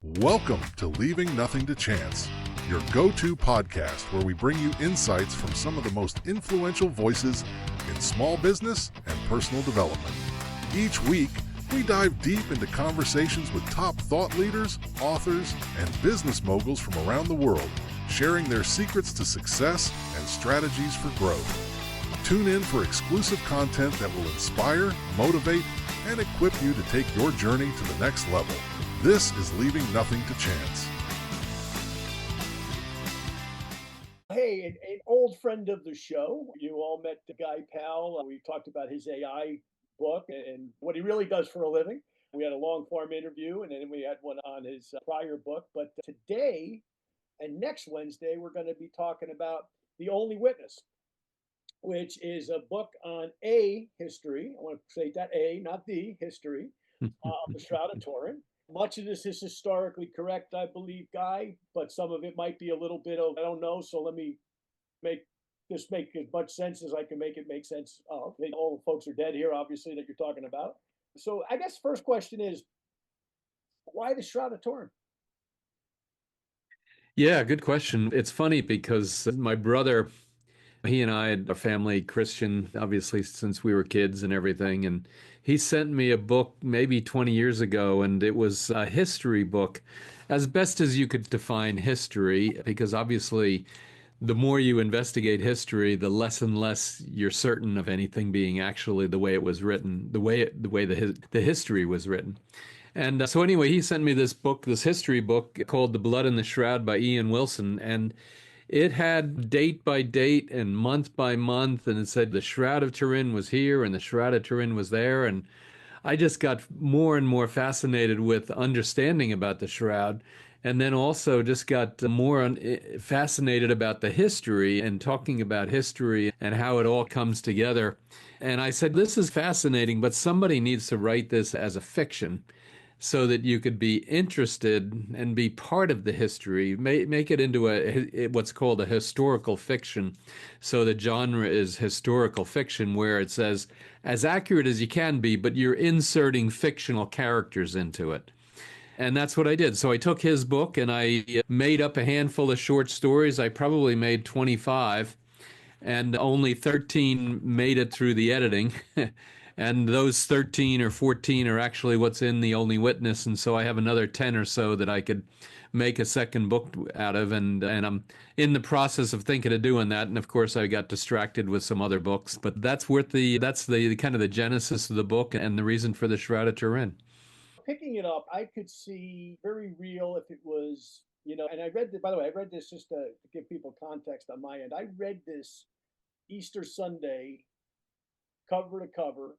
Welcome to Leaving Nothing to Chance, your go-to podcast where we bring you insights from some of the most influential voices in small business and personal development. Each week, we dive deep into conversations with top thought leaders, authors, and business moguls from around the world, sharing their secrets to success and strategies for growth. Tune in for exclusive content that will inspire, motivate, and equip you to take your journey to the next level. This is Leaving Nothing to Chance. Hey, an old friend of the show. You all met Guy Powell. We talked about his AI book and what he really does for a living. We had a long form interview, and then we had one on his prior book. But today and next Wednesday, we're going to be talking about The Only Witness, which is a book on a history. I want to say that A, not the history of the Shroud of Turin. Much of this is historically correct, I believe, Guy, but some of it might be a little bit of, I don't know. So let me make as much sense as I can make it make sense of. All the folks are dead here, obviously, that you're talking about. So I guess first question is, why the Shroud of Turin? Yeah, good question. It's funny because my brother, he and I had a family Christian, obviously, since we were kids and everything. And he sent me a book maybe 20 years ago, and it was a history book, as best as you could define history, because obviously, the more you investigate history, the less and less you're certain of anything being actually the way it was written, the history was written. And so anyway, he sent me this book, this history book called The Blood in the Shroud by Ian Wilson. And it had date by date and month by month, and it said the Shroud of Turin was here and the Shroud of Turin was there. And I just got more and more fascinated with understanding about the Shroud, and then also just got more fascinated about the history and talking about history and how it all comes together. And I said, this is fascinating, but somebody needs to write this as a fiction, so that you could be interested and be part of the history, make it into what's called a historical fiction. So the genre is historical fiction, where it says as accurate as you can be, but you're inserting fictional characters into it. And that's what I did. So I took his book and I made up a handful of short stories. I probably made 25, and only 13 made it through the editing. And those 13 or 14 are actually what's in The Only Witness. And so I have another 10 or so that I could make a second book out of. And I'm in the process of thinking of doing that. And of course, I got distracted with some other books. But that's the kind of the genesis of the book and the reason for the Shroud of Turin. Picking it up, I could see very real if it was, and I read, by the way, I read this just to give people context on my end. I read this Easter Sunday, cover to cover,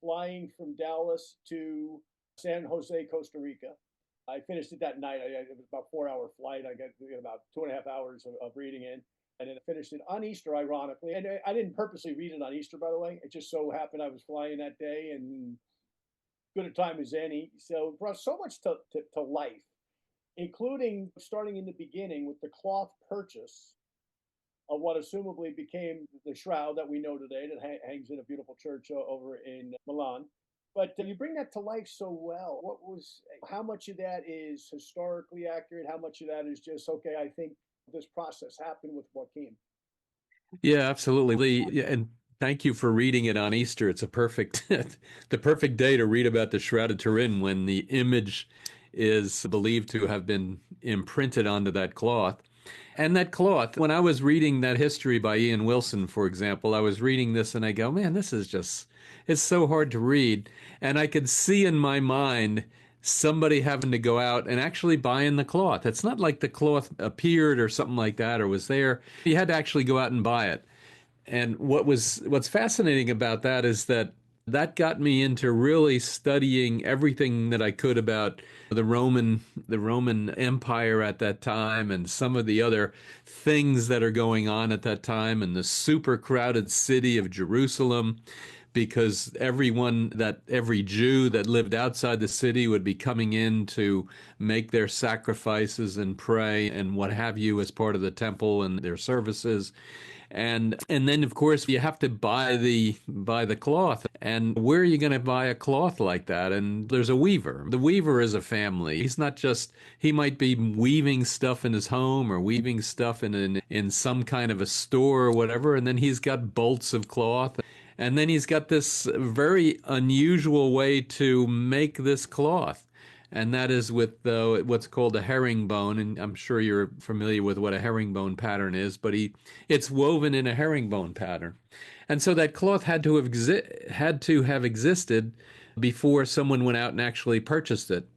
flying from Dallas to San Jose, Costa Rica. I finished it that night. It was about a 4-hour flight. I got about 2.5 hours of reading in, and then I finished it on Easter, ironically. And I didn't purposely read it on Easter, by the way. It just so happened I was flying that day, and good a time as any. So it brought so much to life, including starting in the beginning with the cloth purchase of what assumably became the shroud that we know today, that hangs in a beautiful church over in Milan. But you bring that to life so well. How much of that is historically accurate? How much of that is just, okay, I think this process happened with Joaquin? Yeah, absolutely. Yeah, and thank you for reading it on Easter. It's a perfect, the perfect day to read about the Shroud of Turin, when the image is believed to have been imprinted onto that cloth. And that cloth, when I was reading that history by Ian Wilson, for example, I was reading this and I go, man, it's so hard to read. And I could see in my mind somebody having to go out and actually buying the cloth. It's not like the cloth appeared or something like that or was there. You had to actually go out and buy it. And what's fascinating about that is that got me into really studying everything that I could about the Roman Empire at that time, and some of the other things that are going on at that time, and the super crowded city of Jerusalem, because every Jew that lived outside the city would be coming in to make their sacrifices and pray and what have you as part of the temple and their services. And then of course you have to buy the cloth. And where are you going to buy a cloth like that? And there's a weaver. The weaver is a family. He's not just he might be weaving stuff in his home or weaving stuff in some kind of a store or whatever, and then he's got bolts of cloth. And then he's got this very unusual way to make this cloth. And that is with what's called a herringbone. And I'm sure you're familiar with what a herringbone pattern is, but it's woven in a herringbone pattern. And so that cloth had to have existed before someone went out and actually purchased it.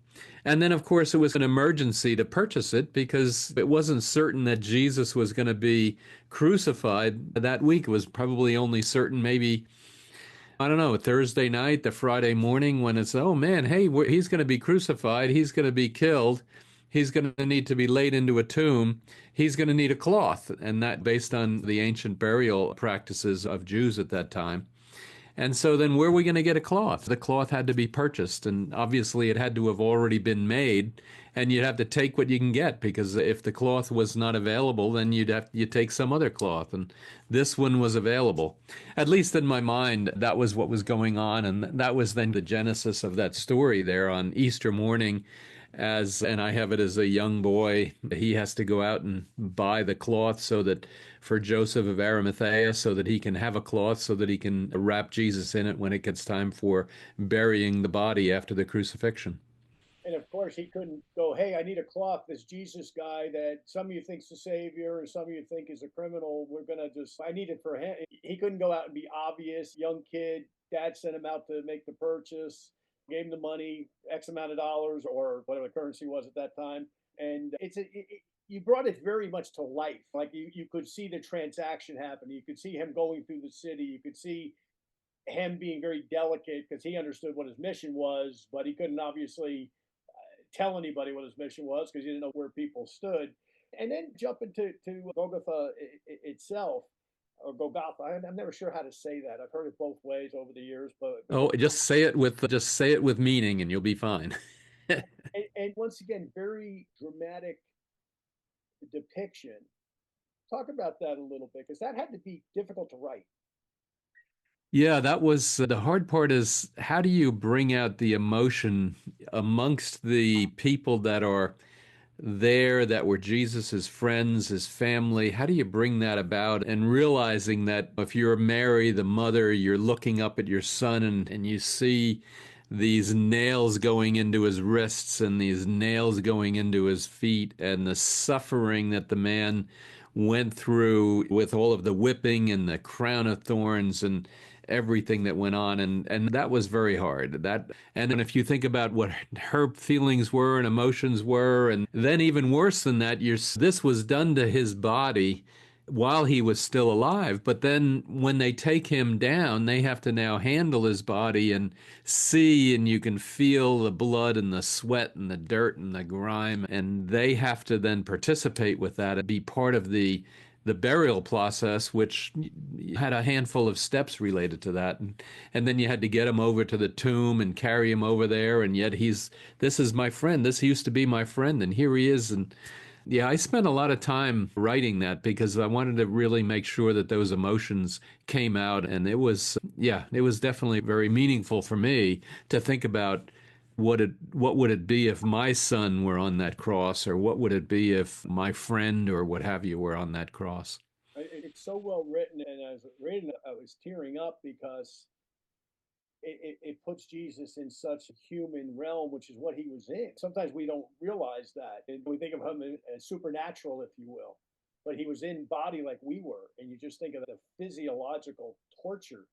And then, of course, it was an emergency to purchase it because it wasn't certain that Jesus was going to be crucified that week. It was probably only certain maybe, I don't know, Thursday night, the Friday morning when it's, oh man, hey, he's going to be crucified. He's going to be killed. He's going to need to be laid into a tomb. He's going to need a cloth. And that based on the ancient burial practices of Jews at that time. And so then where are we going to get a cloth? The cloth had to be purchased, and obviously it had to have already been made, and you'd have to take what you can get, because if the cloth was not available, then you'd take some other cloth, and this one was available. At least in my mind, that was what was going on, and that was then the genesis of that story there on Easter morning. And I have it as a young boy, he has to go out and buy the cloth for Joseph of Arimathea, so that he can have a cloth, so that he can wrap Jesus in it when it gets time for burying the body after the crucifixion. And of course, he couldn't go, hey, I need a cloth. This Jesus guy that some of you think's the savior and some of you think is a criminal. I need it for him. He couldn't go out and be obvious, young kid. Dad sent him out to make the purchase, gave him the money, X amount of dollars or whatever the currency was at that time. And you brought it very much to life. Like you could see the transaction happen. You could see him going through the city. You could see him being very delicate because he understood what his mission was, but he couldn't obviously tell anybody what his mission was because he didn't know where people stood. And then jump into Golgotha itself. Or Golgotha. I'm never sure how to say that. I've heard it both ways over the years, but Oh, just say it with meaning, and you'll be fine. and once again, very dramatic depiction. Talk about that a little bit because that had to be difficult to write. Yeah, that was the hard part is how do you bring out the emotion amongst the people that are there that were Jesus's friends, his family? How do you bring that about? And realizing that if you're Mary, the mother, you're looking up at your son and you see these nails going into his wrists and these nails going into his feet and the suffering that the man went through with all of the whipping and the crown of thorns and everything that went on, and that was very hard. And then if you think about what her feelings were and emotions were, and then even worse than that, this was done to his body while he was still alive. But then when they take him down, they have to now handle his body and see, and you can feel the blood and the sweat and the dirt and the grime, and they have to then participate with that and be part of the burial process, which had a handful of steps related to that. And then you had to get him over to the tomb and carry him over there. And yet this is my friend. This used to be my friend. And here he is. And yeah, I spent a lot of time writing that because I wanted to really make sure that those emotions came out. And it was definitely very meaningful for me to think about what would it be if my son were on that cross, or what would it be if my friend or what have you were on that cross? It's so well written, and as reading, I was tearing up because it puts Jesus in such a human realm, which is what he was in. Sometimes we don't realize that, and we think of him as supernatural, if you will, but he was in body like we were, and you just think of the physiological torture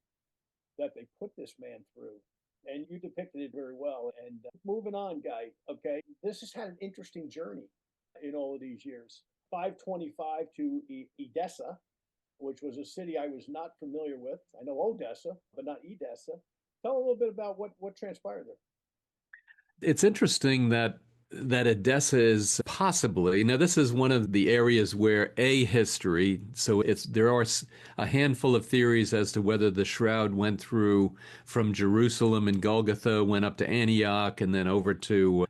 that they put this man through. And you depicted it very well. And moving on, Guy, okay, this has had an interesting journey in all of these years. 525 to Edessa, which was a city I was not familiar with. I know Odessa, but not Edessa. Tell a little bit about what transpired there. It's interesting that Edessa is possibly, now this is one of the areas where history, so there are a handful of theories as to whether the shroud went through from Jerusalem and Golgotha, went up to Antioch, and then over to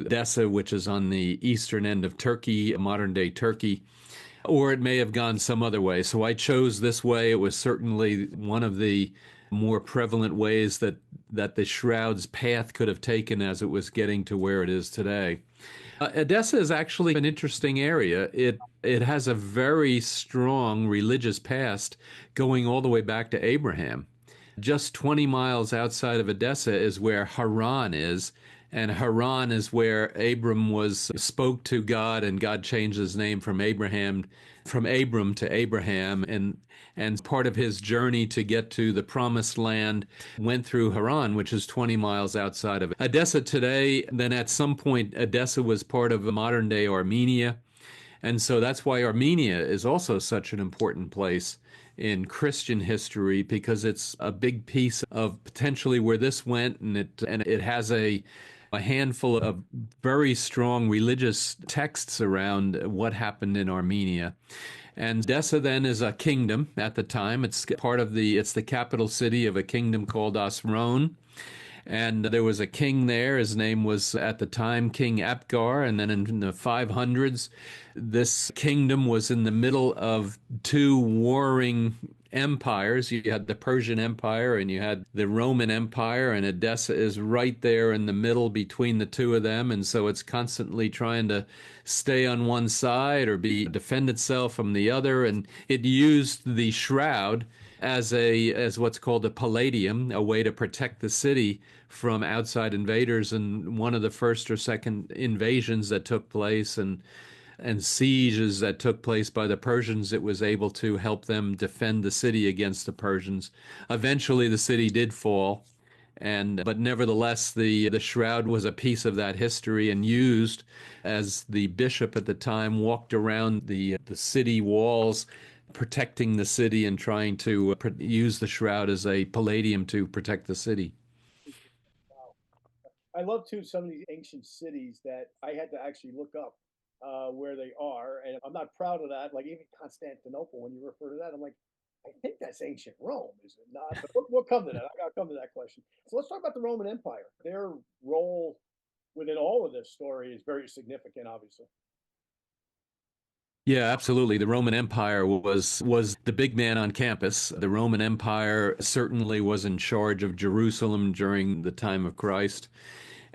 Edessa, which is on the eastern end of Turkey, modern day Turkey. or it may have gone some other way. So I chose this way. It was certainly one of the more prevalent ways that the shroud's path could have taken as it was getting to where it is today. Edessa is actually an interesting area. It has a very strong religious past going all the way back to Abraham. Just 20 miles outside of Edessa is where Haran is, and Haran is where Abram was spoke to God, and God changed his name from Abram to Abraham, and part of his journey to get to the promised land went through Haran, which is 20 miles outside of Edessa today. Then at some point, Edessa was part of modern day Armenia. And so that's why Armenia is also such an important place in Christian history, because it's a big piece of potentially where this went, and it has a handful of very strong religious texts around what happened in Armenia. And Edessa then is a kingdom at the time. It's the capital city of a kingdom called Osron. And there was a king there. His name was at the time King Apgar. And then in the 500s, this kingdom was in the middle of two warring empires. You had the Persian Empire and you had the Roman Empire, and Edessa is right there in the middle between the two of them. And so it's constantly trying to stay on one side or defend itself from the other. And it used the shroud as what's called a palladium, a way to protect the city from outside invaders. And one of the first or second invasions that took place and sieges that took place by the Persians, it was able to help them defend the city against the Persians. Eventually, the city did fall, but nevertheless, the shroud was a piece of that history and used as the bishop at the time walked around the city walls, protecting the city and trying to use the shroud as a palladium to protect the city. Wow. I love too some of these ancient cities that I had to actually look up where they are, and I'm not proud of that. Like even Constantinople, when you refer to that, I'm like, I think that's ancient Rome, is it not? But we'll come to that. I got to come to that question. So let's talk about the Roman Empire. Their role within all of this story is very significant, obviously. Yeah, absolutely. The Roman Empire was the big man on campus. The Roman Empire certainly was in charge of Jerusalem during the time of Christ,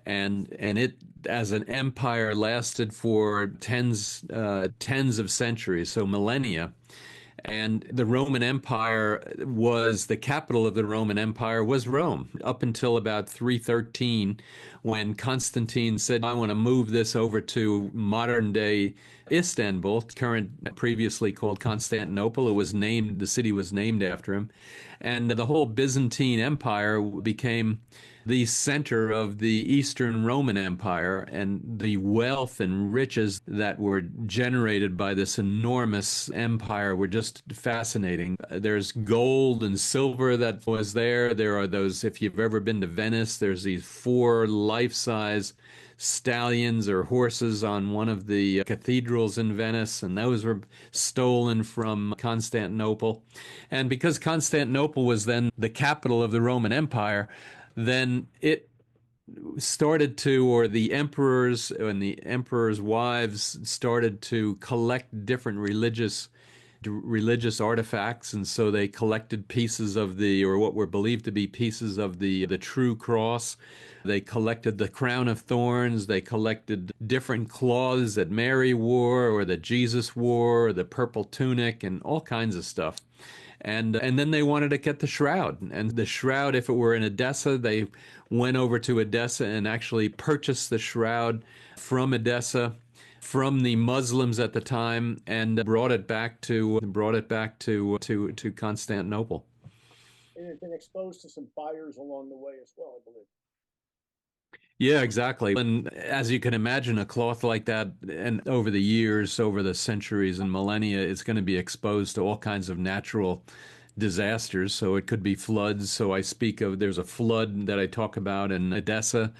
and it as an empire lasted for tens of centuries, so millennia. And the Roman Empire was the capital of the Roman Empire was Rome up until about 313, when Constantine said, I want to move this over to modern day Istanbul, previously called Constantinople. The city was named after him. And the whole Byzantine Empire became the center of the Eastern Roman Empire, and the wealth and riches that were generated by this enormous empire were just fascinating. There's gold and silver that was there. There are those, if you've ever been to Venice, there's these 4 life-size stallions or horses on one of the cathedrals in Venice, and those were stolen from Constantinople. And because Constantinople was then the capital of the Roman Empire, then it started to, or the emperors and the emperors' wives started to collect different religious artifacts, and so they collected pieces of or what were believed to be pieces of the true cross. They collected the crown of thorns. They collected different cloths that Mary wore or that Jesus wore, or the purple tunic, and all kinds of stuff. And then they wanted to get the shroud. And the shroud, if it were in Edessa, they went over to Edessa and actually purchased the shroud from Edessa, from the Muslims at the time, and brought it back to Constantinople. It had been exposed to some fires along the way as well, I believe. Yeah, exactly. And as you can imagine, a cloth like that, and over the years, over the centuries and millennia, it's going to be exposed to all kinds of natural disasters. So it could be floods. So there's a flood that I talk about in Edessa.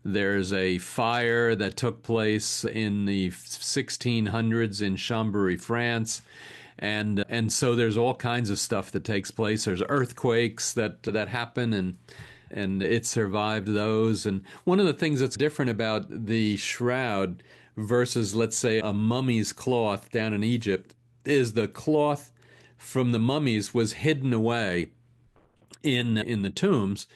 There's a fire that took place in the 1600s in Chambéry, France. And so there's all kinds of stuff that takes place. There's earthquakes that happen, and it survived those. And one of the things that's different about the shroud versus, let's say, a mummy's cloth down in Egypt is the cloth from the mummies was hidden away in the tombs,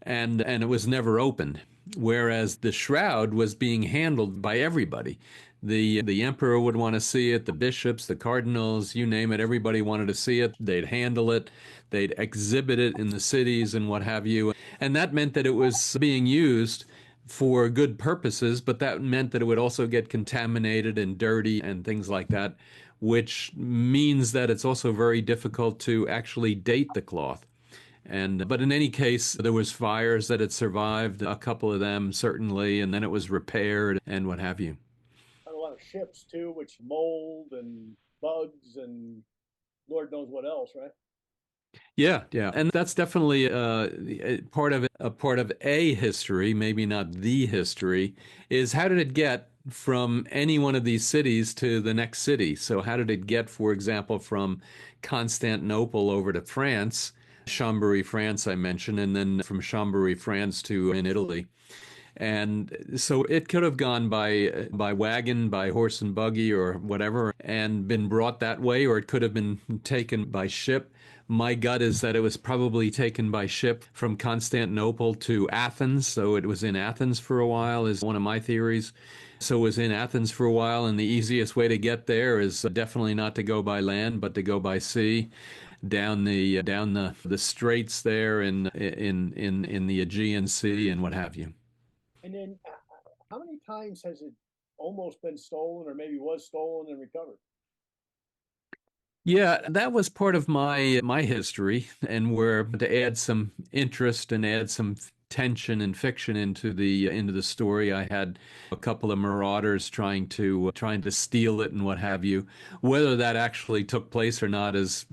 and it was never opened. Whereas the shroud was being handled by everybody. The emperor would want to see it, the bishops, the cardinals, you name it, everybody wanted to see it. They'd handle it, they'd exhibit it in the cities and what have you. And that meant that it was being used for good purposes, but that meant that it would also get contaminated and dirty and things like that, which means that it's also very difficult to actually date the cloth. But in any case, there was fires that had survived, a couple of them certainly, and then it was repaired and what have you. On a lot of ships too, which mold and bugs and Lord knows what else, right? Yeah, yeah, and that's definitely part of a history, maybe not the history, is how did it get from any one of these cities to the next city? So how did it get, for example, from Constantinople over to France, Chambéry, France, I mentioned, and then from Chambéry, France to in Italy? And so it could have gone by wagon, by horse and buggy or whatever, and been brought that way, or it could have been taken by ship. My gut is that it was probably taken by ship from Constantinople to Athens. So it was in Athens for a while, is one of my theories. So it was in Athens for a while, and the easiest way to get there is definitely not to go by land, but to go by sea, down the straits there in the Aegean Sea and what have you. And then, how many times has it almost been stolen, or maybe was stolen and recovered? Yeah, that was part of my history, and where to add some interest and add some tension and fiction into the story, I had a couple of marauders trying to steal it and what have you. Whether that actually took place or not is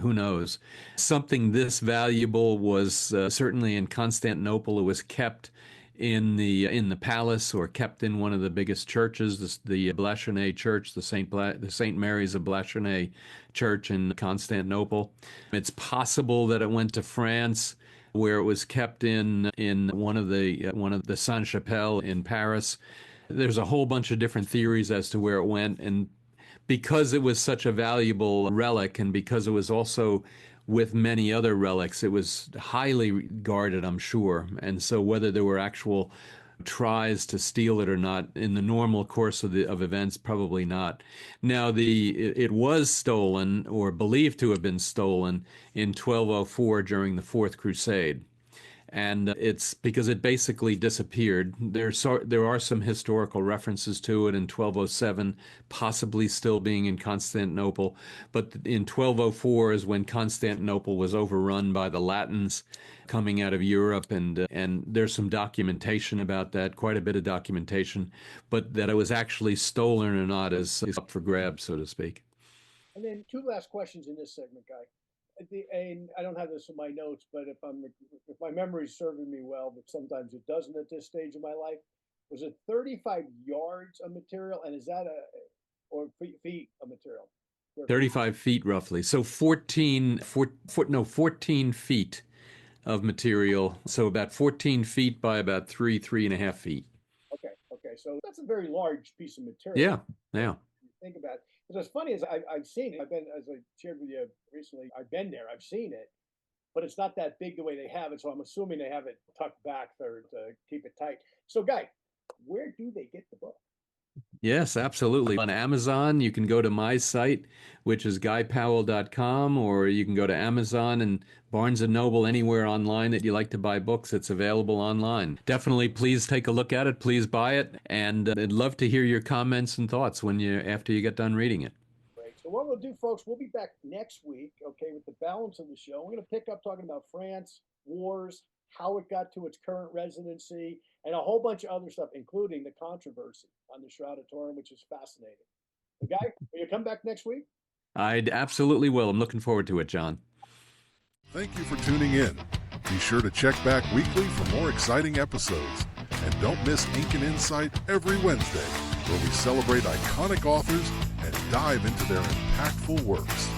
who knows. Something this valuable was certainly in Constantinople. It was kept in the palace, or kept in one of the biggest churches, the Blanchonnet Church, the Saint Mary's of Blanchonnet Church in Constantinople. It's possible that it went to France, where it was kept in one of the Sainte-Chapelle in Paris. There's a whole bunch of different theories as to where it went, and because it was such a valuable relic, and because it was also with many other relics, it was highly guarded, I'm sure. And so whether there were actual tries to steal it or not in the normal course of events, probably not. Now, it was stolen, or believed to have been stolen, in 1204 during the Fourth Crusade. And it's because it basically disappeared. There are some historical references to it in 1207, possibly still being in Constantinople. But in 1204 is when Constantinople was overrun by the Latins coming out of Europe, and there's some documentation about that, quite a bit of documentation. But that it was actually stolen or not is up for grabs, so to speak. And then two last questions in this segment, Guy. And I don't have this in my notes, but if my memory's serving me well, but sometimes it doesn't at this stage of my life. Was it 35 yards of material, and is that or feet of material? 35 feet roughly. So 14 feet of material. So about 14 feet by about 3.5 feet. Okay. So that's a very large piece of material. Yeah. Think about it. What's funny is I've seen it. As I shared with you recently, I've been there. I've seen it, but it's not that big the way they have it. So I'm assuming they have it tucked back there to keep it tight. So, Guy, where do they get the book? Yes, absolutely. On Amazon, you can go to my site, which is guypowell.com, or you can go to Amazon and Barnes & Noble, anywhere online that you like to buy books. It's available online. Definitely, please take a look at it. Please buy it. And I'd love to hear your comments and thoughts after you get done reading it. Great. So what we'll do, folks, we'll be back next week, okay, with the balance of the show. We're going to pick up talking about France, wars, how it got to its current residency, and a whole bunch of other stuff, including the controversy on the Shroud of Turin, which is fascinating. So, Guy, will you come back next week? I absolutely will. I'm looking forward to it, John. Thank you for tuning in. Be sure to check back weekly for more exciting episodes. And don't miss Ink and Insight every Wednesday, where we celebrate iconic authors and dive into their impactful works.